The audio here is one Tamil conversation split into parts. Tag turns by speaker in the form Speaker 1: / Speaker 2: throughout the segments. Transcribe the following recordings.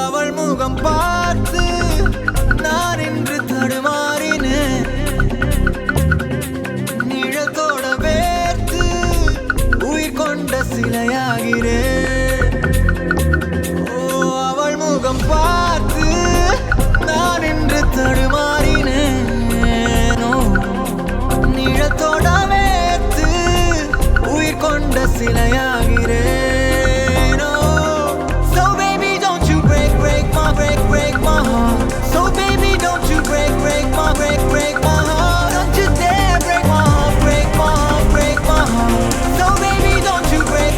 Speaker 1: அவள் முகம் பார்த்து நான் இன்று தடுமாறினேன். நிழத்தோட வேர்த்து உயிர் கொண்ட சிலையாகிறேன். அவள் முகம் பார்த்து நான் இன்று தடுமாறினேன். நிழத்தோட வேர்த்து உயிர் கொண்ட சிலையாகிறேன். Break my heart. So baby, don't you break my heart. Don't you dare break my heart, break my heart, break my heart. So baby, don't you break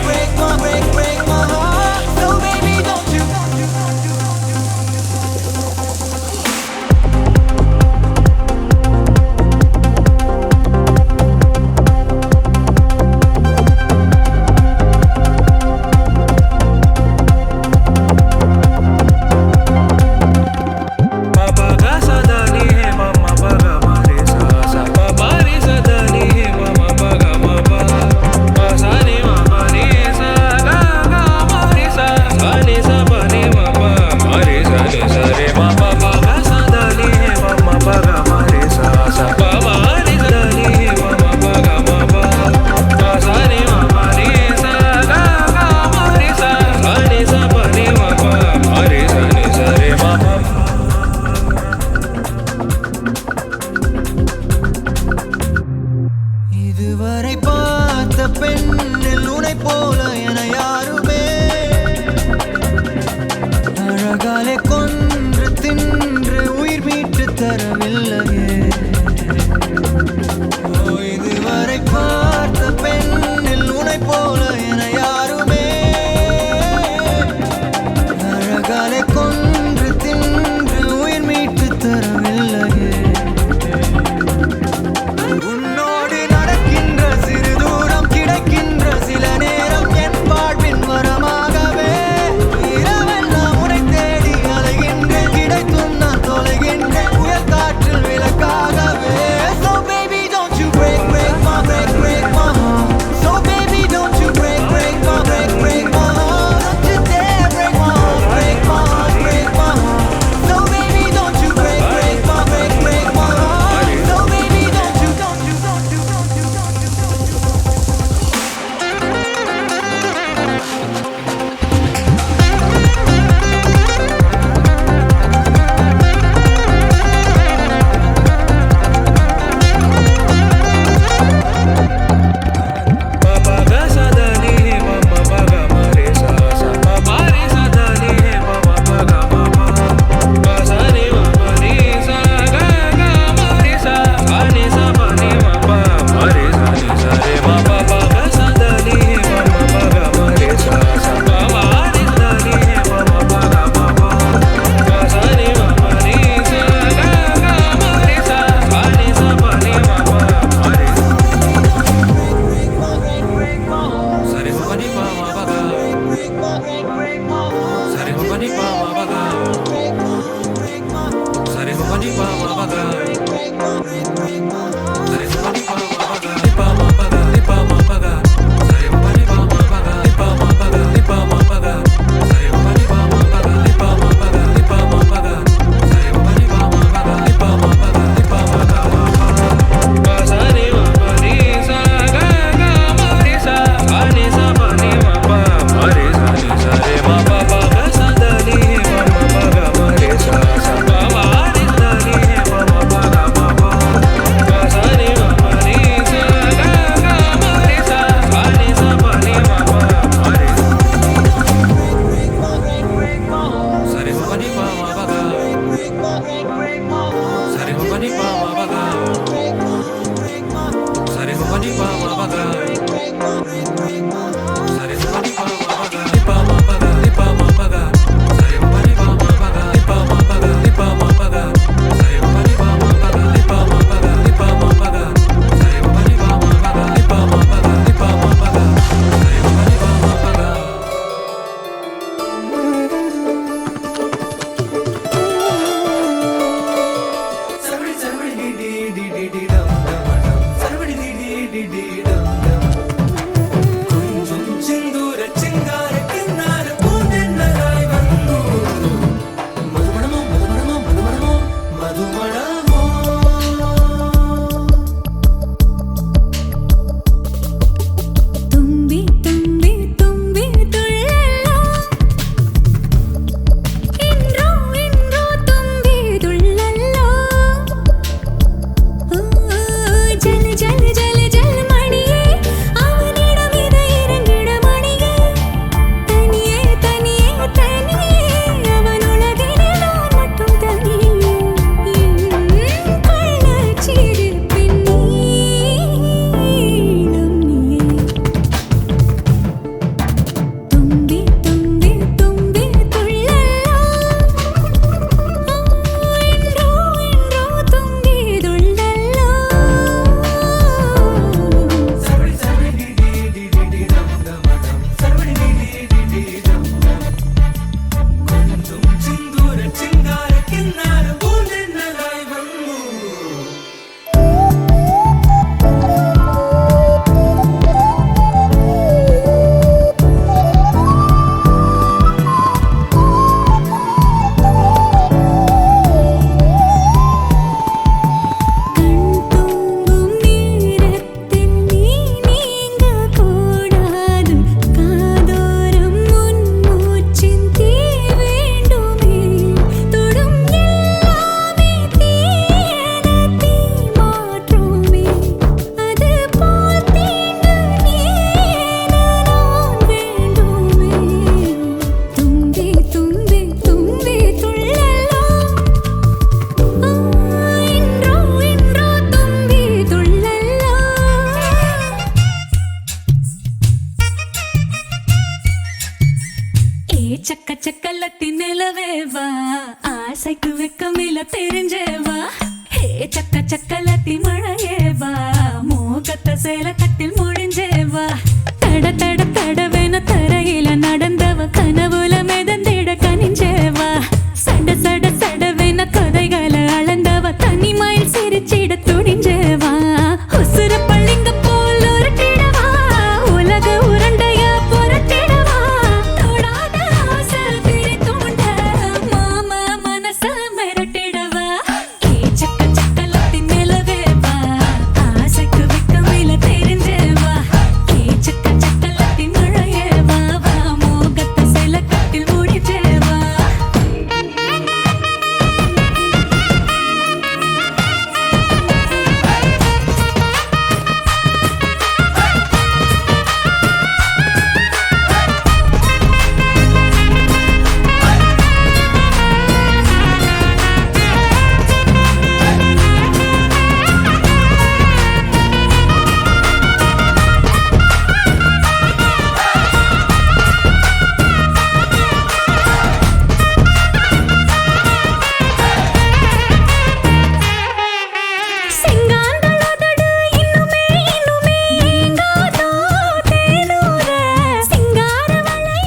Speaker 1: my heart. So baby, don't you. இதுவரை பார்த்த பெண்ணில் உனை போல என யாருமே அழகாலே கொன்று தின்று உயிர் மீட்டு தரவில்லையே. இதுவரை பார்த்த பெண்ணில் உனை போல என யாருமே அழகாலே கொன்று தின்று உயிர் மீட்டு தரவில்லையே.
Speaker 2: ஆசைக்கு வெக்கமில்ல தெரிஞ்சேவா ஹே சக்க சக்கலத்தி மழையேவா மூக்கத்த சேல கட்டில் முடிஞ்சேவா தட தட தடவென தரையில நடந்தவ கனவுல மிதந்திட கனிஞ்சேவா சட சட சடவென கதைகளை அளந்தவ தனிமையில் சிரிச்சிட துணிஞ்சேவா உசுர பள்ளிங்க போல் உருட்டிடவா உலக உருண்டைய புரட்டிடவா தொடாத ஆசை திரி தூண்ட மாமா மனச மிரட்டிடவா ஏ சக்க சக்கலத்தி நிலவேவா ஆசைக்கு வெக்கமில்ல தெரிஞ்சேவா ஏ சக்க சக்கலத்தி மழையேவா வா மோகத்த சில கட்டில் முடிஞ்சேவா சிங்காந்தளதடு இன்னுமே இன்னுமே ஏங்காதோ தேனூர சிங்காரவளை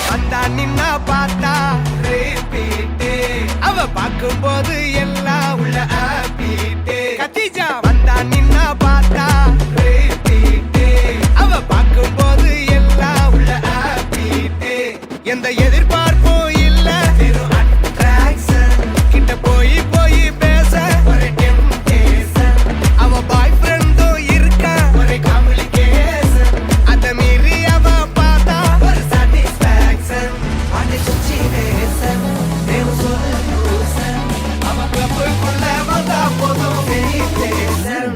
Speaker 1: வந்தா நின்னா பார்த்தா repeat. அவ பார்க்கும்போது எல்லாம் உள்ள ஆப்பிட்டு கத்திஜா வந்தா நின்னா பார்த்தா repeat. அவ பார்க்கும்போது எல்லாம் உள்ள ஆப்பிட்டு எந்த எதிர்பார்ப்பும் இல்ல வெறும் attraction. கிட்ட போய் போய் பேச ஒரு temptation. அவ பாய் ஃப்ரெண்டும் இருக்க ஒரு complication. அத மீறி அவ பார்த்தா ஒரு satisfaction. அன்னை situation தேவ solution. அவ கிளப்புக்குள்ள வந்தா போதும் meditation.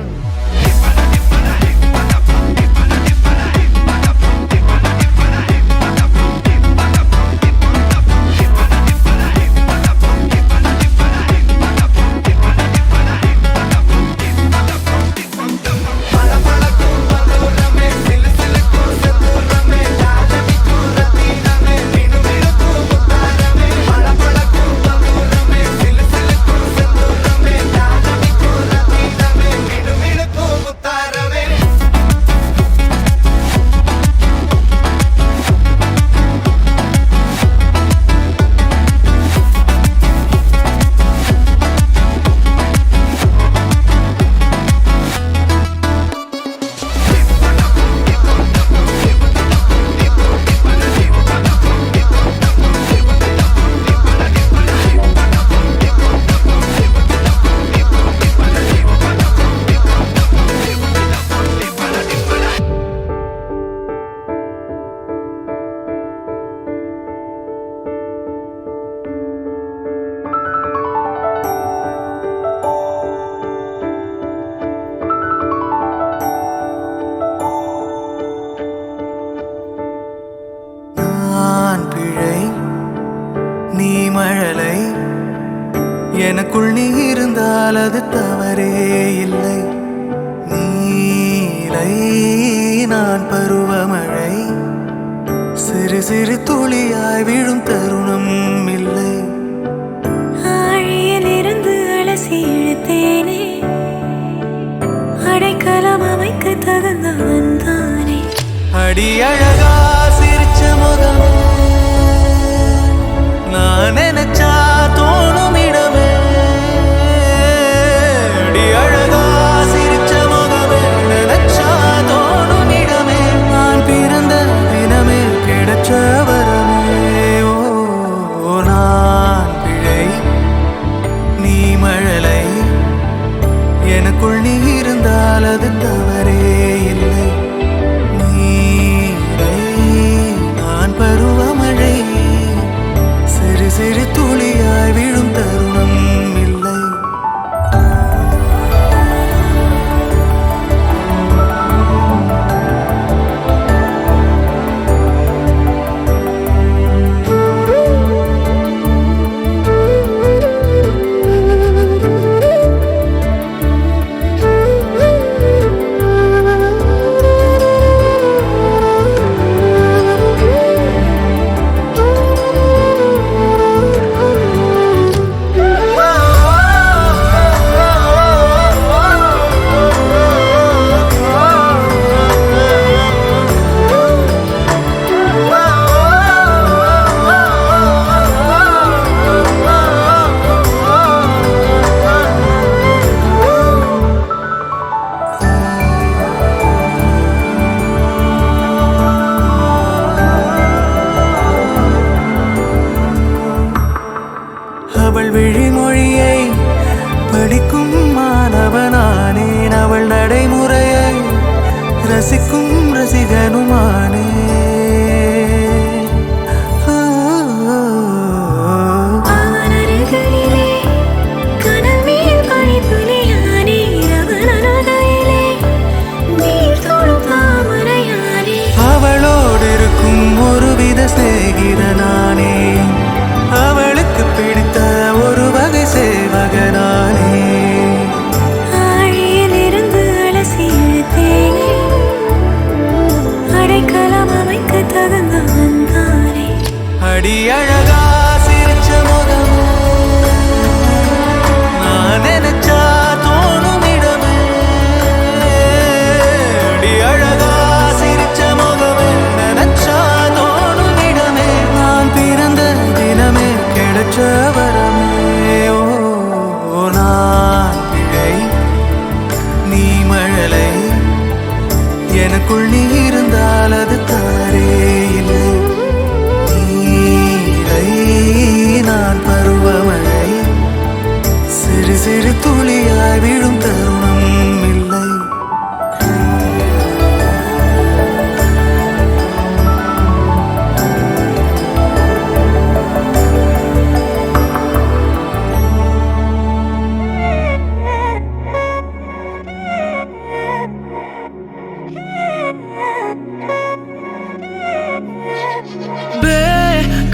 Speaker 1: நான் பிழை நீ மழலை எனக்குள் நீ இருந்தால் அது தவறே இல்லை நீலை நான் பருவமழை சிறு சிறு துளியாய் விழும் தருணம் இல்லை
Speaker 2: ஆழியிலிருந்து அலசி இழுத்தேனே அடைக்கலம் அமைக்க தகுந்தவன் தானே
Speaker 1: அடி அழகா சிரிச்ச முகமே நான் நினைச்சா தோணும் இடமே அடி அழகா சிரிச்ச முகமே நினைச்சா தோணும் இடமே நான் பிறந்த தினமே கிடைச்ச வரமே ஓ நான் அவள் விழிமொழியை படிக்கும் மாணவனானேன். அவள் நடைமுறையை ரசிக்கும் ரசிகனுமானே. அவளோடு இருக்கும் ஒருவித சிநேகிதனானே. அவளுக்கு பிடித்த ஒரு வகை சேவகனானே.
Speaker 2: ஆழியிலிருந்து அலசி இழுத்தேனே, அடைக்கலம் அமைக்க தகுந்தவன் தானே.
Speaker 1: அடி அழகா சிரிச்ச முகமே, நான் நினைச்சா தோணும் இடமே. அடி அழகா சிரிச்ச முகமே, நினைச்சா தோணும் இடமே. நான் பிறந்த தினமே கிடைச்ச வரமே. ஓ நான் பிழை, நீ மழலை. எனக்குள் நீ இருந்தால் அது தவறே இல்லை. நீரை நான் பருவமழை, சிறு சிறு துளியாய் விழும் தருணம் இல்லை.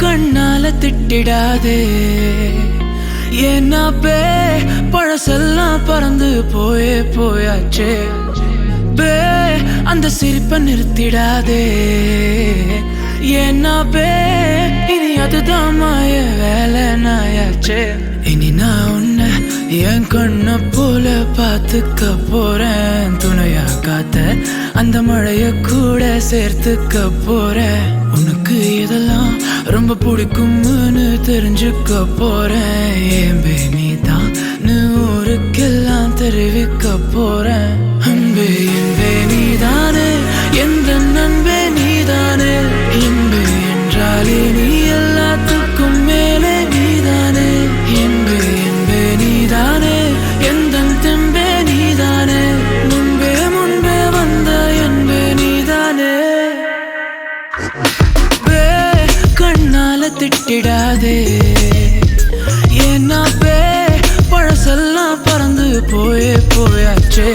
Speaker 3: கண்ணால திட்டிடாதே, ஏன்னா பழசெல்லாம் பறந்து போயாச்சே. அந்த சிரிப்பை நிறுத்திடாதே, ஏன்னா இனி அதுதான் மாய வேலை நாயாச்சே. இனி நான் உன்னை என் கண்ண போல பார்த்துக்க போறேன். துணையா காத்த அந்த மழைய கூட சேர்த்துக்க போறேன். உனக்கு இதெல்லாம் ரொம்ப பிடிக்கும்னு தெரிஞ்சுக்க போறேன். ஏம்பே நீதான் ஊருக்கெல்லாம் தெரிவிக்க போறேன். அன்பே என்பே நீதானே, எந்த நண்பே நீதானே. என்பே என்றாலே நீ எல்லாத்துக்கும் மேலே நீதானே. என்பே என்பே நீதானே, எந்த தெம்பே நீதானே. முன்பே முன்பே வந்த என்பே நீதானே. கண்ணால திட்டிடாதே, ஏன்னா பழசெல்லாம் பறந்து போயாச்சே.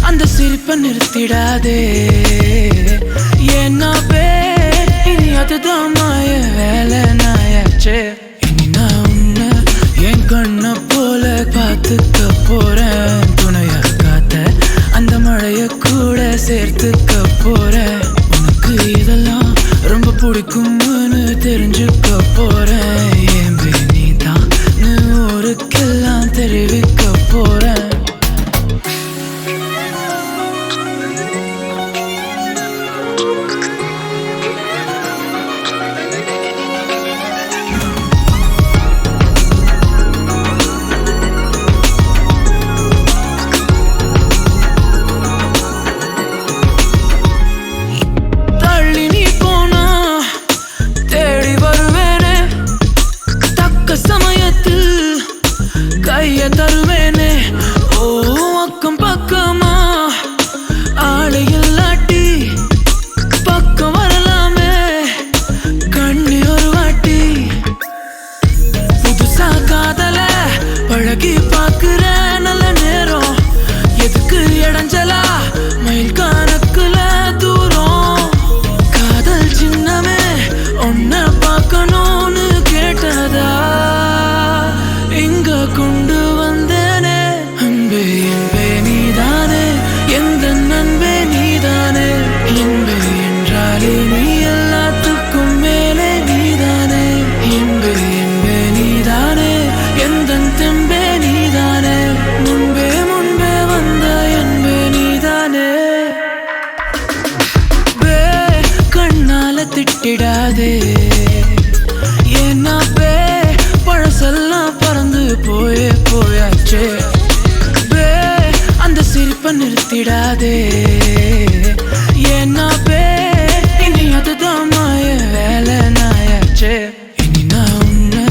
Speaker 3: அந்த சிரிப்பை நிறுத்திடாதே, ஏன்னா இனி அதுதான் மாய வேலை நாயாச்சே. இனி நான் உன்னை என் கண்ண போல பார்த்துக்க போறேன். துணையா காத்த அந்த மழைய கூட சேர்த்துக்க போறேன். உனக்கு இதெல்லாம் ரொம்ப பிடிக்கும்னு தெரிஞ்சுக்க போறேன். ஏம்பே நீதான் ஊருக்கெல்லாம் தெரிவிக்க போறேன். தருவேனே ஓ அக்கம் பக்கமா ஆளை இல்லாட்டி பக்கம் வரலாமே. கண்ணி ஒரு வாட்டி புதுசா காதல பழகி பாக்குற நல்ல நேரம். எதுக்கு இடைஞ்சலா மயில் கணக்குல தூரம். காதல் சின்னமே ஒன்ன பார்க்கணும்னு கேட்டதா இங்க கொண்டு வந்தேனே. அன்பே என்பே நீதானே, எந்த நண்பே நீதானே. என்பே என்றாலே நீ எல்லாத்துக்கும் மேலே நீதானே. என்பே என்பே நீதானே, எந்த தெம்பே நீதானே. முன்பே முன்பே வந்த என்பே நீதானே. கண்ணால திட்டிடாதே, ஏன்னா பழசெல்லாம் பறந்து போயாச்சே. அந்த சிரிப்பை நிறுத்திடாதே, ஏன்னா இனி அதுதான் மாய வேலை நாயாச்சே. இனி நான் உன்னை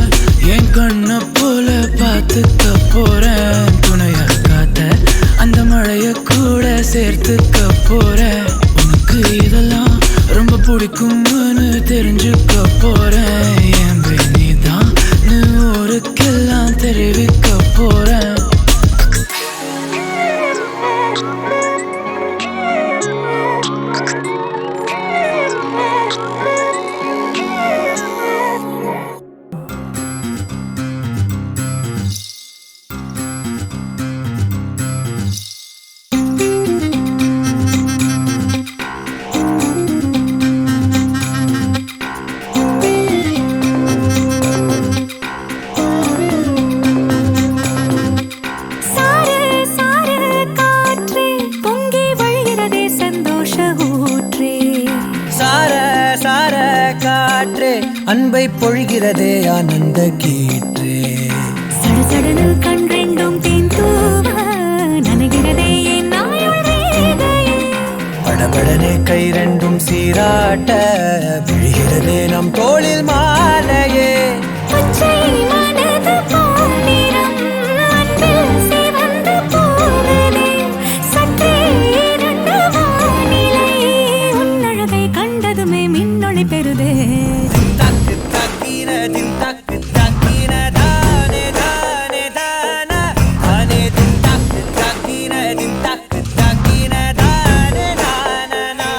Speaker 1: பொழிகிறதே ஆனந்த கீற்றே
Speaker 2: சடசடனு கண் ரெண்டும் தேன் தூவ நனைகிறதே என் நாயுள் ரேகையே.
Speaker 1: படபடனே கை ரெண்டும் சீராட்ட விழுகிறதே நம் தோளில் மாலையே
Speaker 2: பச்சை மனது பாலிரம் அன்பில் சிவந்து போகுதே. சற்றே இருண்ட வானிலை உன்னழகை கண்டதுமே மின்னொளி பெறுதே.
Speaker 1: தக்கு தக்கின தின் தக்கு தக்கின தானே தானே தானா தானே தின் தக்கு தக்கின தின் தக்கு தக்கின தானே தானா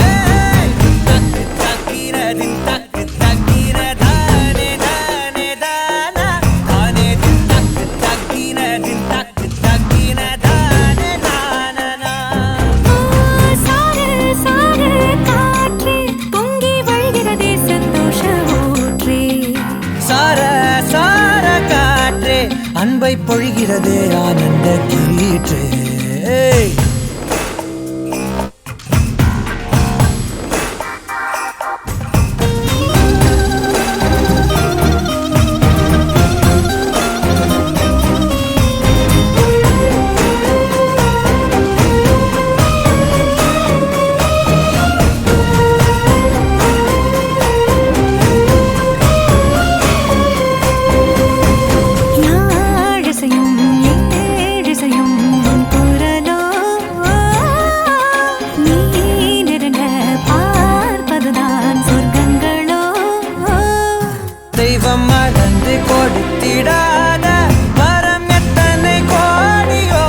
Speaker 1: ஏய் தக்கு தக்கின தின் தக்கு தக்கின தானே தானே தானா தானே தின் தக்கு தக்கின தின் தக்கு தக்கின தானே தானா
Speaker 2: சாறு சாறு காற்றே பொங்கி வழிகிறதே சந்தோஷ ஊற்றே.
Speaker 1: சார சார காற்றே அன்பை பொழிகிறதே ஆனந்த கீற்றே
Speaker 2: யாழிசையும் ஏழிசையும் உன் குரலோ நீ நிரண்ட பார்ப்பதுதான் சொர்க்கங்களோ.
Speaker 1: தெய்வம் மறந்து கொடுத்திடாத வரம் எத்தனை கோடியோ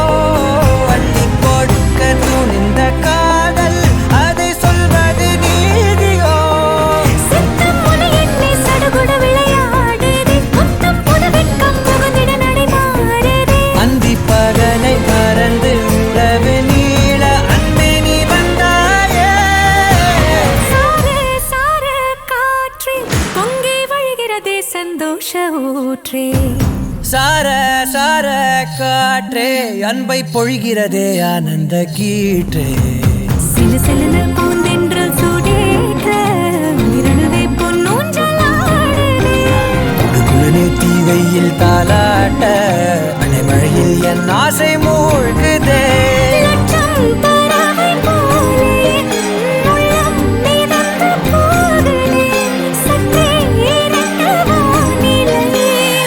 Speaker 1: அள்ளி கொடுக்க துணிந்த காதல் அதை சொல்வது நீதியோ
Speaker 2: சித்தம் உனை எண்ணி சடுகுடு விளையாடுதே. முத்தம் புது வெட்கம் புகுந்திட நடைமாறுதே.
Speaker 1: அந்தி பகலை மறந்து உறவு நீள அன்பே நீ வந்தாயே
Speaker 2: சாறு சாறு காற்றே பொங்கி வழிகிறதே சந்தோஷ ஊற்றே.
Speaker 1: சார சார காற்றே அன்பை பொழிகிறதே ஆனந்த கீற்றே
Speaker 2: சிலு சிலுன்னு பூந்தென்றல் சூடேற்ற உயிரணுவே பொன்னூஞ்சலாடுதே.
Speaker 1: குடுகுளனே தீவையில் தாலாட்ட அனைமழையில் என் ஆசை மூழ்குதே
Speaker 2: லட்சம் பறவை போலே என் உள்ளம் மிதந்து போகுதே. சற்றே இருண்ட வானிலை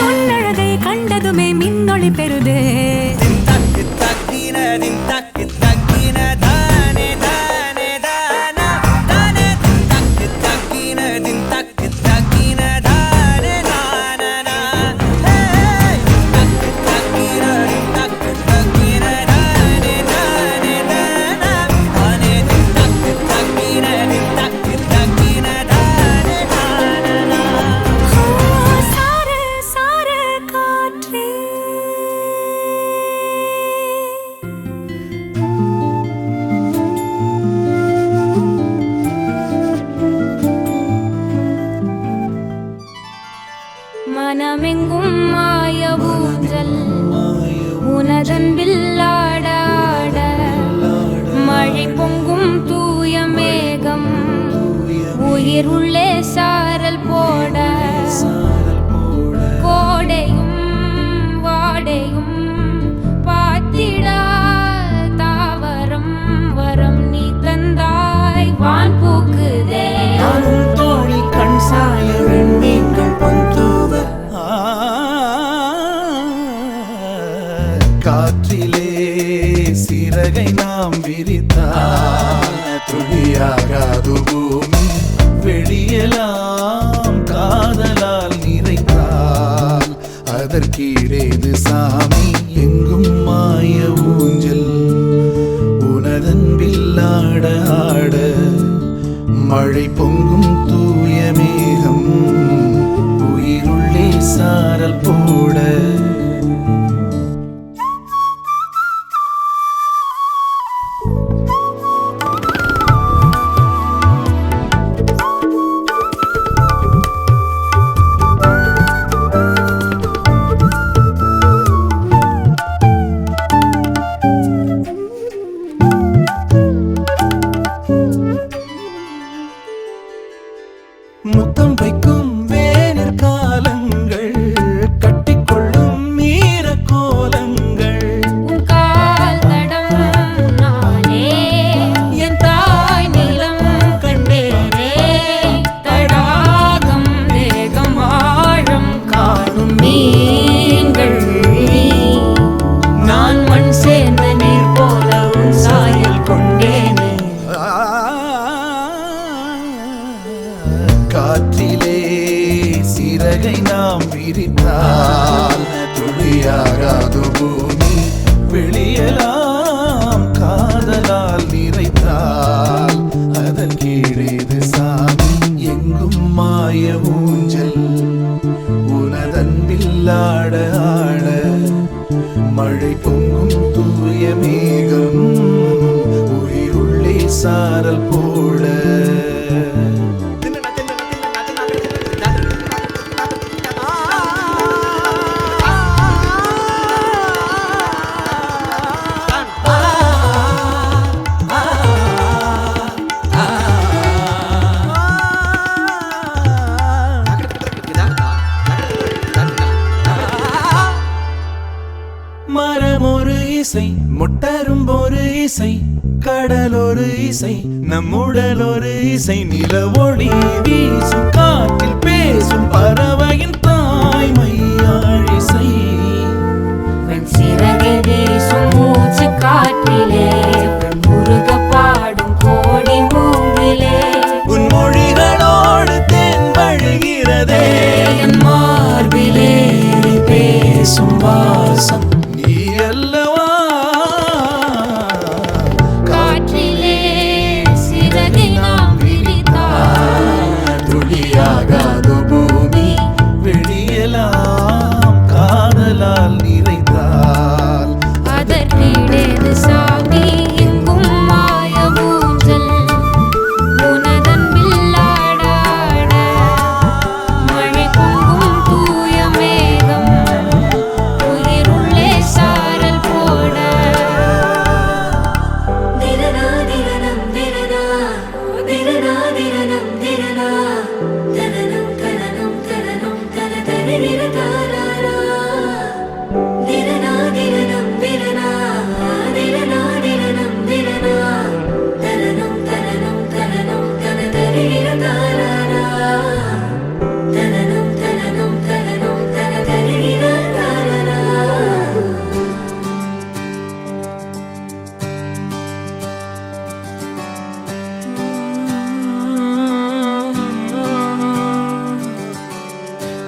Speaker 2: உன்னழகை கண்டதுமே மின்னொளி பெறுதே.
Speaker 1: தக்கு தக்கின தின் தக்கு தக்கின தானே தானே தானா தானே தக்கு தக்கின தின் தக்கு தக்கின தானே தானா ஏய் தக்கு தக்கின தின் தக்கு தக்கின தானே தானே தானா தானே தக்கு தக்கின தின் தக்கு தக்கின தானே தானா
Speaker 2: சாறு சாறு காற்றே. மனமெங்கும் மாய ஊஞ்சல் உனதன்பில் ஆட ஆட மழை பொங்கும் தூய மேகம் உயிர் உள்ளே சாரல் போட கோடையும் வாடையும் பாத்திடா தாவரம் வரம் நீ தந்தாய் வான் பூக்குதே.
Speaker 3: நானும் தோளில் கண் சாய வெண்மீன்கள் பொந்தூவ
Speaker 4: காற்றிலே சிறகை நாம் விரித்தால் துளியாகாது பூமி வெளியெல்லாம் காதலால் நிறைத்தால் அதற்கீடேது சாமி எங்கும் மாய ஊஞ்சல் உனதன்பில் ஆட ஆட மழை பொங்கும் தூய மேகம் உயிருள்ளே சாரல் போட முத்தம் வைக்கும் நிறைந்தால் துளியாகாது பூமி. வெளியெல்லாம் காதலால் நிறைத்தால் அதன் கீழேது சாமி. எங்கும் மாய ஊஞ்சல் உனதன்பில் ஆட ஆட மழை பொங்கும் தூய மேகம் உயிருள்ளே சாரல் போட. மரம் ஒரு இசை, முட்டரும் ஒரு இசை, கடல் ஒரு இசை, நம்முடல் ஒரு இசை. நிலவொளி வீசும் காற்றில் பேசும் பறவையின் தாய்மையாழிசை.
Speaker 2: சிறகை வீசும் மூச்சு காற்றிலே முருக பாடும் கோடி மூங்கிலே.
Speaker 4: உன் மொழிகளோடு தேன் வழிகிறதே
Speaker 3: என் மார்பிலே பேசும் வாசம்
Speaker 4: நீ அல்லவா.
Speaker 2: காற்றிலே சிறகை நாம் விரித்தால்
Speaker 4: துளியாகாது பூமி. வெளியெல்லாம் காதலால் நிறைந்தால்
Speaker 2: அதற்கிடேது சாமி. எங்கும் மாய ஊஞ்சல் உனதன்பில் ஆட ஆட மழை பொங்கும் தூய மேகம் உயிருள்ளே சாரல் போட. திரனா திரனம் திரனா திரனா திரனம் திரனா தனனம் தனனம் தனனம் தன தரிர தாராரா. திரனா திரனம் திரனா திரனா திரனம் திரனா தனனம் தனனம் தனனம் தன தரிர தாராரா. தனனம் தனனம் தனனம் தன தரிர தாராரா.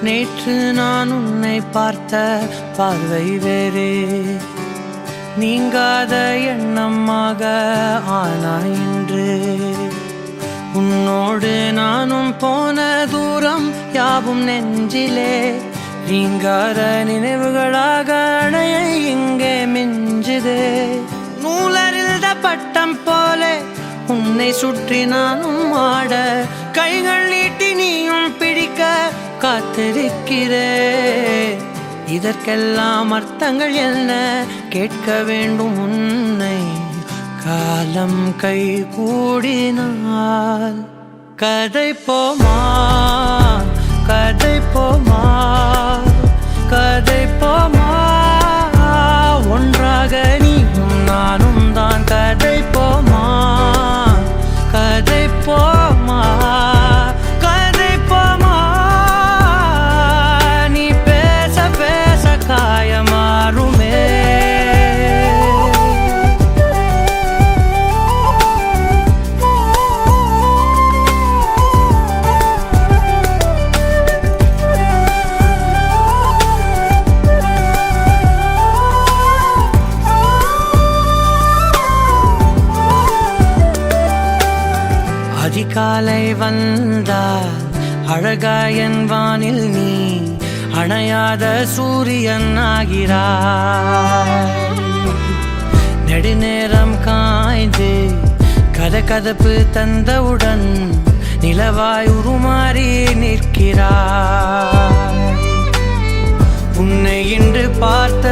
Speaker 3: நேற்று நான் உன்னை பார்த்த பார்வை வேறே, நீங்காத எண்ணமாக ஆனாய் இன்று. உன்னோடு நானும் போன தூரம் யாவும் நெஞ்சிலே நீங்காத நினைவுகளாக அணைய இங்கே மிஞ்சுதே. நூலறிந்த பட்டம் போல உன்னை சுற்றி நானும் ஆட, கைகள் நீட்டி நீயும் பிடிக்க காத்திருக்கிறே. இதற்கெல்லாம் அர்த்தங்கள் என்ன கேட்க வேண்டும் உன்னை. காலம் கை கூடினால் கதை போமா கதை போமா கதை போமா. ஒன்றாக நீயும் நானும் தான் கதை போமா கதை போமா கதை போமா. நீ பேச பேச காயமாறுமே. அதிகாலை வந்தால் அழகாயன் வானில் நீ அணையாத சூரியன் ஆகிறாய். நெடுநேரம் காய்ந்து கதகதப்பு தந்தவுடன் நிலவாய் உருமாறி நிற்கிறாய். உன்னை இன்று பார்த்த